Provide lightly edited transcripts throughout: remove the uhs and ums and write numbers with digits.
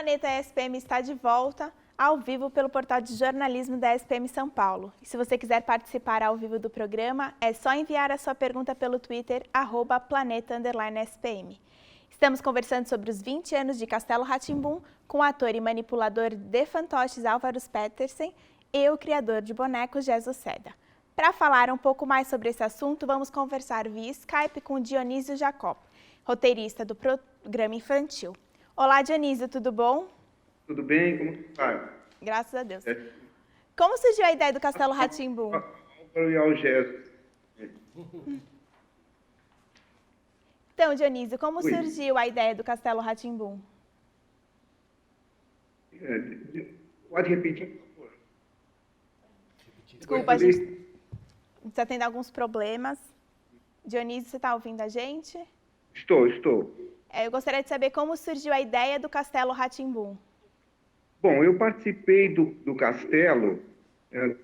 Planeta ESPM está de volta, ao vivo pelo portal de jornalismo da ESPM São Paulo. E se você quiser participar ao vivo do programa, é só enviar a sua pergunta pelo Twitter, @planeta_SPM. Estamos conversando sobre os 20 anos de Castelo Rá-Tim-Bum com o ator e manipulador de fantoches Álvaro Petersen e o criador de bonecos Jesus Seda. Para falar um pouco mais sobre esse assunto, vamos conversar via Skype com Dionísio Jacob, roteirista do programa infantil. Olá, Dionísio, tudo bom? Tudo bem? Como está? Graças a Deus. Como surgiu a ideia do Castelo Rá-Tim-Bum? Álvaro e Algeso. Então, Dionísio, como surgiu a ideia do Castelo Rá-Tim-Bum? Pode repetir, por favor? Desculpa, a gente está tendo alguns problemas. Dionísio, você está ouvindo a gente? Estou. Eu gostaria de saber como surgiu a ideia do Castelo Rá-Tim-Bum. Bom, eu participei do Castelo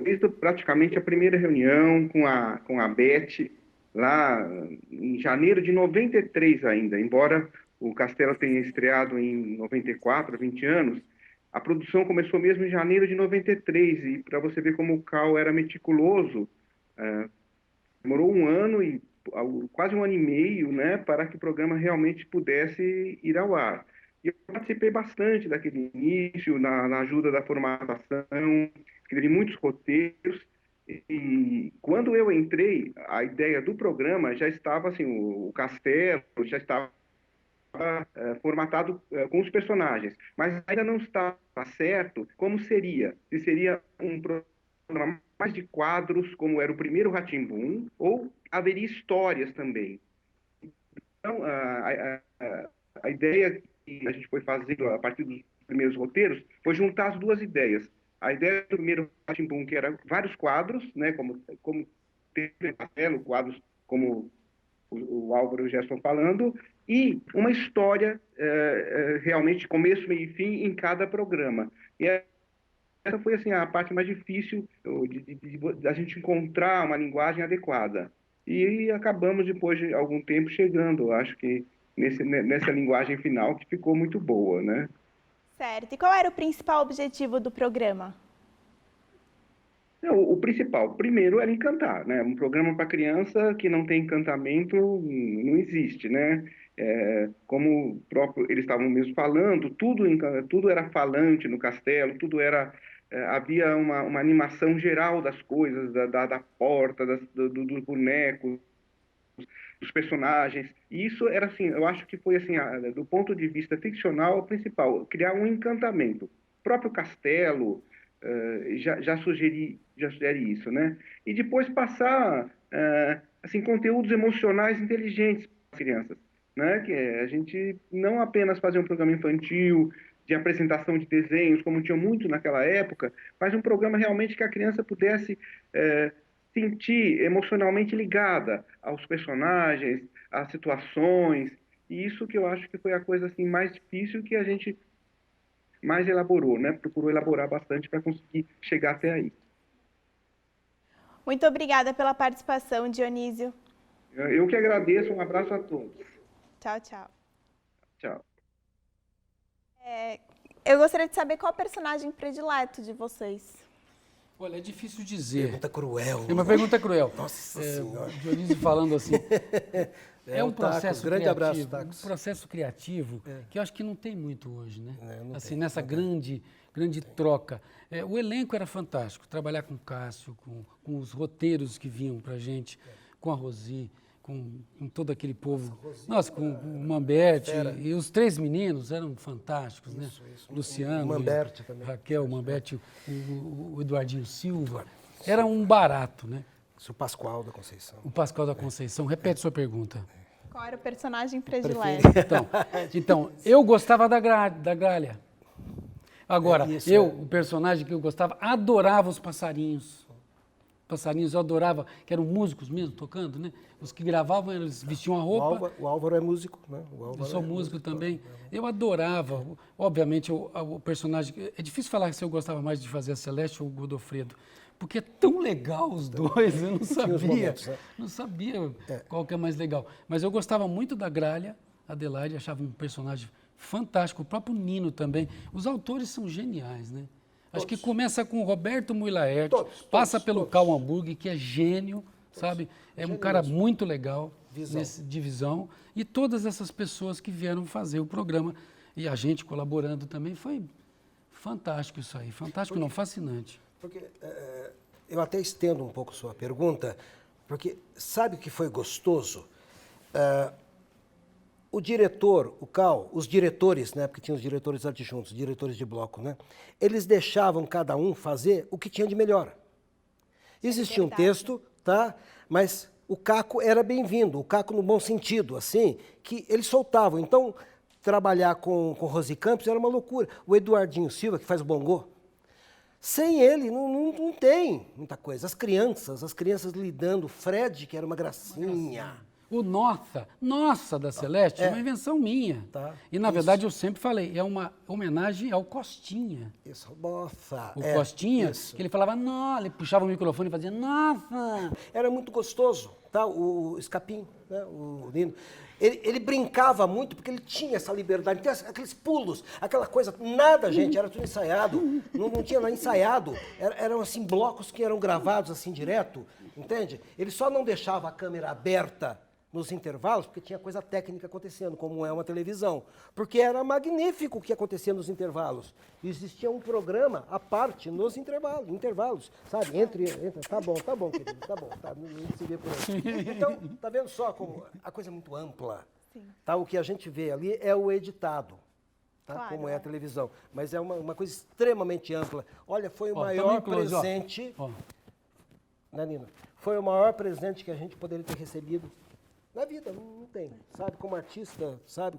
desde praticamente a primeira reunião com a Beth, lá em janeiro de 93 ainda, embora o Castelo tenha estreado em 94, 20 anos, a produção começou mesmo em janeiro de 93, e para você ver como o Cal era meticuloso, demorou um ano e quase um ano e meio, né, para que o programa realmente pudesse ir ao ar. E eu participei bastante daquele início, na ajuda da formatação, escrevi muitos roteiros, e quando eu entrei, a ideia do programa já estava, assim, o Castelo já estava formatado com os personagens, mas ainda não estava certo como seria. Se seria um programa mais de quadros, como era o primeiro Rá-Tim-Bum, ou haveria histórias também. Então, a ideia que a gente foi fazendo a partir dos primeiros roteiros foi juntar as duas ideias. A ideia do primeiro Rá-Tim-Bum, que era vários quadros, né, como teve quadros como o Álvaro e o Gerson falando, e uma história realmente começo, meio e fim em cada programa. E essa foi assim a parte mais difícil de a gente encontrar uma linguagem adequada. E acabamos, depois de algum tempo, chegando, acho que, nessa linguagem final, que ficou muito boa, né? Certo. E qual era o principal objetivo do programa? O principal, primeiro, era encantar, né? Um programa para criança que não tem encantamento não existe, né? Como próprio, eles estavam mesmo falando, tudo era falante no castelo, havia uma animação geral das coisas, da porta, dos bonecos, dos personagens. E isso era assim, eu acho que foi assim, do ponto de vista ficcional, o principal, criar um encantamento. O próprio castelo já sugere isso, né? E depois passar assim, conteúdos emocionais inteligentes para as crianças, né? Que a gente não apenas fazer um programa infantil de apresentação de desenhos, como tinha muito naquela época, mas um programa realmente que a criança pudesse sentir emocionalmente ligada aos personagens, às situações, e isso que eu acho que foi a coisa assim mais difícil, que a gente mais elaborou, né? Procurou elaborar bastante para conseguir chegar até aí. Muito obrigada pela participação, Dionísio. Eu que agradeço, um abraço a todos. Tchau, tchau. Tchau. Eu gostaria de saber qual é o personagem predileto de vocês. Olha, é difícil dizer. Pergunta cruel. É uma pergunta cruel. Nossa Senhora. O Dionísio falando assim. É um processo grande criativo, abraço, Tacos. um processo criativo que eu acho que não tem muito hoje, né? Assim, nessa não grande troca. O elenco era fantástico, trabalhar com o Cássio, com os roteiros que vinham pra gente, com a Rosi, com todo aquele povo. Nossa, com o Mamberte, e os três meninos eram fantásticos, né? Luciano, o Mamberte também. Raquel, o Mamberte, o Eduardinho Silva. Era um barato, né? O Pascoal da Conceição. O Pascoal da Conceição. Repete sua pergunta. Qual era o personagem predileto? Então, eu gostava da Gralha. Agora, o personagem que eu gostava, adorava os passarinhos. Passarinhos eu adorava, que eram músicos mesmo, tocando, né? Os que gravavam, eles vestiam a roupa. O Álvaro é músico, né? Eu sou músico também. Eu adorava, obviamente, o personagem... É difícil falar se eu gostava mais de fazer a Celeste ou o Godofredo, porque é tão legal os dois, eu não sabia. momentos, né? Não sabia qual que é mais legal. Mas eu gostava muito da Gralha, Adelaide, achava um personagem fantástico. O próprio Nino também. Os autores são geniais, né? Acho que começa com o Roberto Muilaert, passa pelo Karl Hamburg, que é gênio, sabe? É um cara muito legal de visão. E todas essas pessoas que vieram fazer o programa e a gente colaborando também, foi fantástico isso aí. Fantástico não, fascinante. Porque eu até estendo um pouco sua pergunta, porque sabe o que foi gostoso? O diretor, o Karl, os diretores, né, porque tinha os diretores adjuntos, diretores de bloco, né, eles deixavam cada um fazer o que tinha de melhor. Existia um texto, tá, mas o Caco era bem-vindo, o Caco no bom sentido, assim, que eles soltavam. Então, trabalhar com Rosi Campos era uma loucura. O Eduardinho Silva, que faz o bongô, sem ele não tem muita coisa. As crianças lidando, o Fred, que era uma gracinha. O Nossa da Celeste é uma invenção minha. Tá. E, na verdade, eu sempre falei, é uma homenagem ao Costinha. Isso, nossa. O Costinha, isso. que ele falava, nossa, ele puxava o microfone e fazia, nossa. Era muito gostoso, tá? O Escapim, né? O Nino. Ele brincava muito porque ele tinha essa liberdade, tinha aqueles pulos, aquela coisa, nada, gente, era tudo ensaiado, não tinha nada ensaiado, eram assim blocos que eram gravados assim direto, entende? Ele só não deixava a câmera aberta nos intervalos, porque tinha coisa técnica acontecendo, como é uma televisão. Porque era magnífico o que acontecia nos intervalos. Existia um programa à parte nos intervalos, sabe? Tá bom, querido, tá bom, tá, não se vê por aí. Então, tá vendo só como a coisa é muito ampla. Sim. Tá? O que a gente vê ali é o editado. Tá? Claro, Como é a televisão. Mas é uma coisa extremamente ampla. Olha, foi o maior presente... Né, Nina? Foi o maior presente que a gente poderia ter recebido na vida, não tem, sabe, como artista, sabe,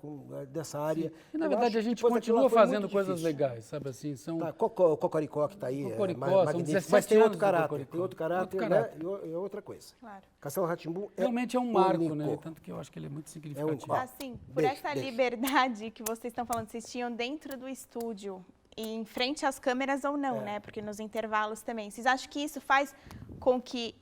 dessa área. Sim. E na verdade a gente continua fazendo coisas legais, sabe assim, são... Tá, Cocoricó que está aí, Cocoricó, magnífico, mas tem outro caráter, né, e outra coisa. Claro. Castelo Rá-Tim-Bum realmente é um marco, único. né, tanto que eu acho que ele é muito significativo. Assim, por essa liberdade que vocês estão falando, vocês tinham dentro do estúdio e em frente às câmeras ou não, né, porque nos intervalos também. Vocês acham que isso faz com que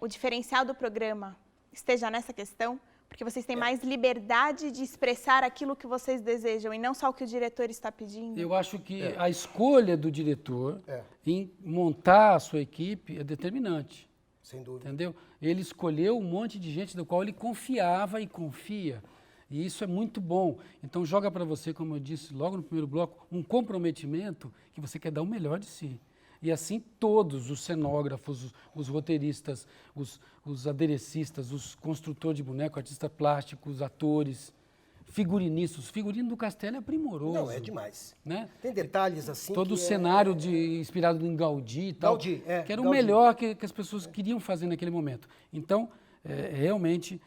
o diferencial do programa esteja nessa questão? Porque vocês têm mais liberdade de expressar aquilo que vocês desejam e não só o que o diretor está pedindo? Eu acho que a escolha do diretor em montar a sua equipe é determinante. Sem dúvida. Entendeu? Ele escolheu um monte de gente do qual ele confiava e confia. E isso é muito bom. Então joga para você, como eu disse logo no primeiro bloco, um comprometimento que você quer dar o melhor de si. E assim todos, os cenógrafos, os roteiristas, os aderecistas, os construtores de boneco, artistas plásticos, os atores, figurinistas. O figurino do Castelo é primoroso. Não, é demais. Né? Tem detalhes assim. Todo o cenário inspirado em Gaudí e tal, que era o melhor que as pessoas queriam fazer naquele momento. Então, realmente,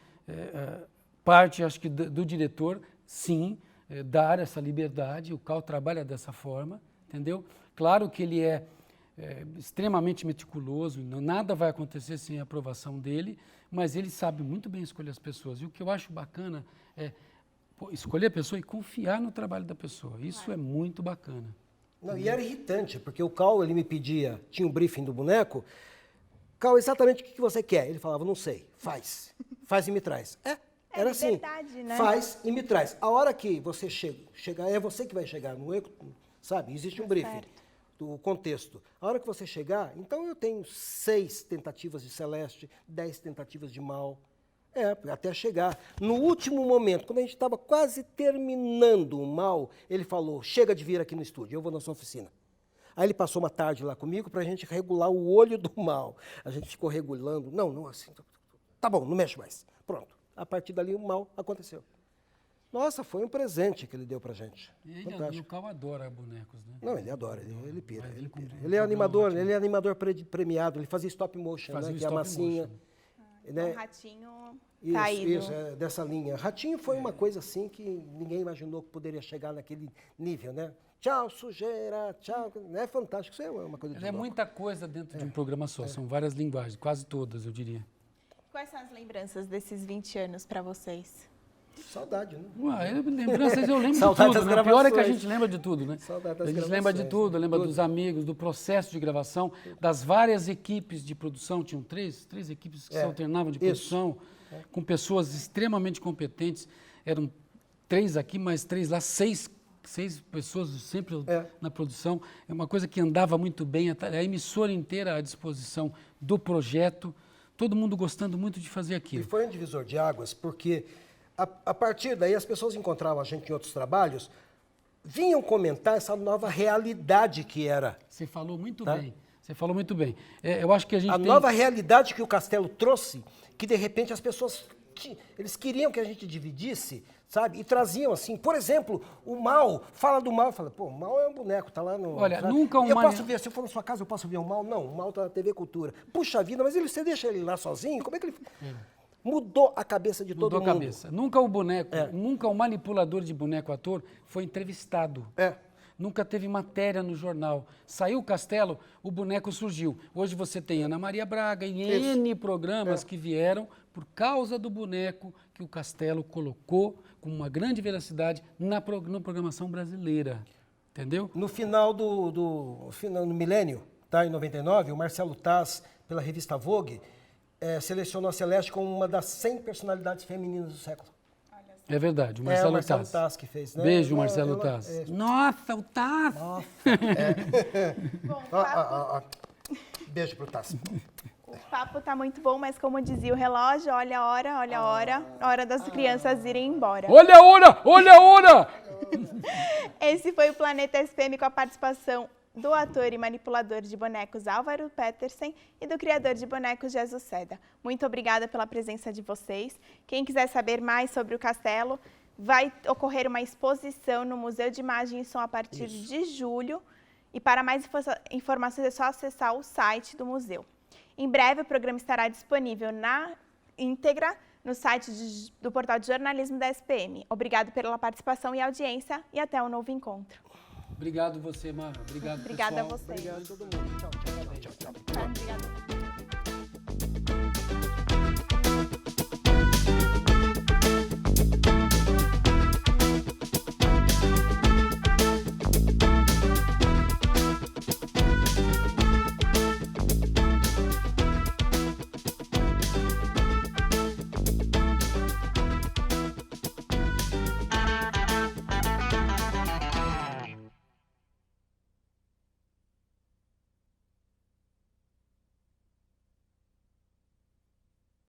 parte, acho que, do diretor, sim, dar essa liberdade. O Karl trabalha dessa forma, entendeu? Claro que ele é extremamente meticuloso, nada vai acontecer sem a aprovação dele, mas ele sabe muito bem escolher as pessoas. E o que eu acho bacana é escolher a pessoa e confiar no trabalho da pessoa. Isso é muito bacana. Não, e era irritante, porque o Karl, ele me pedia, tinha um briefing do boneco, Karl, exatamente o que você quer? Ele falava, não sei, faz e me traz. Era assim, né? Faz e me traz. A hora que você chegar, é você que vai chegar, não é, sabe? Existe um briefing. Do contexto. A hora que você chegar, então eu tenho 6 tentativas de Celeste, 10 tentativas de Mal, até chegar. No último momento, quando a gente estava quase terminando o Mal, ele falou, chega de vir aqui no estúdio, eu vou na sua oficina. Aí ele passou uma tarde lá comigo para a gente regular o olho do Mal. A gente ficou regulando, não assim, tá bom, não mexe mais. Pronto, a partir dali o Mal aconteceu. Nossa, foi um presente que ele deu pra gente. E o Karl adora bonecos, né? Não, ele adora, ele pira. Ele é animador premiado, ele fazia stop motion, né? Que é a massinha. Né? Um ratinho Isso, dessa linha. Ratinho foi uma coisa assim que ninguém imaginou que poderia chegar naquele nível, né? Tchau, sujeira, tchau. É fantástico, isso é uma coisa de louco. Muita coisa dentro de um programa só, são várias linguagens, quase todas, eu diria. Quais são as lembranças desses 20 anos para vocês? Saudade, né? Lembranças eu lembro Saudade de tudo, né? O pior é que a gente lembra de tudo, né? Saudade das a gente gravações, lembra de tudo, lembra tudo. Dos amigos, do processo de gravação, das várias equipes de produção, tinham três equipes que se alternavam de produção, com pessoas extremamente competentes, eram 3 aqui, mais 3 lá, 6 pessoas sempre na produção. É uma coisa que andava muito bem, a emissora inteira à disposição do projeto, todo mundo gostando muito de fazer aquilo. E foi um divisor de águas, porque a partir daí as pessoas encontravam a gente em outros trabalhos, vinham comentar essa nova realidade que era. Você falou muito bem. Você falou muito bem. Eu acho que a gente nova realidade que o Castelo trouxe, que de repente as pessoas, eles queriam que a gente dividisse, sabe? E traziam assim, por exemplo, o Mal, fala do Mal, fala, pô, o Mal é um boneco, tá lá no... Olha, sabe? nunca eu posso ver, se eu for na sua casa, eu posso ver o Mal? Não, o Mal tá na TV Cultura. Puxa vida, mas você deixa ele lá sozinho? Como é que ele... Mudou a cabeça de todo mundo. Mudou a cabeça. Nunca o boneco, nunca o manipulador de boneco-ator foi entrevistado. Nunca teve matéria no jornal. Saiu o Castelo, o boneco surgiu. Hoje você tem Ana Maria Braga e N programas que vieram por causa do boneco que o Castelo colocou com uma grande veracidade na programação brasileira. Entendeu? No final no milênio, tá, em 99, o Marcelo Taz, pela revista Vogue, selecionou a Celeste como uma das 100 personalidades femininas do século. É verdade, o Marcelo, o Marcelo Taz que fez, né? Beijo, Marcelo Taz. Nossa, o Taz! Nossa, Bom, Beijo pro Taz. o papo tá muito bom, mas como dizia o relógio, olha a hora das crianças irem embora. Olha a hora, olha a hora! Esse foi o Planeta SPM com a participação do ator e manipulador de bonecos Álvaro Petersen e do criador de bonecos Jesus Seda. Muito obrigada pela presença de vocês. Quem quiser saber mais sobre o Castelo, vai ocorrer uma exposição no Museu de Imagem e Som a partir de julho. E para mais informações é só acessar o site do museu. Em breve o programa estará disponível na íntegra no site do portal de jornalismo da SPM. Obrigado pela participação e audiência e até um novo encontro. Obrigado você, Mara. Obrigado, Obrigada pessoal. a você. Obrigado a todo mundo. Tchau, tchau. Obrigada.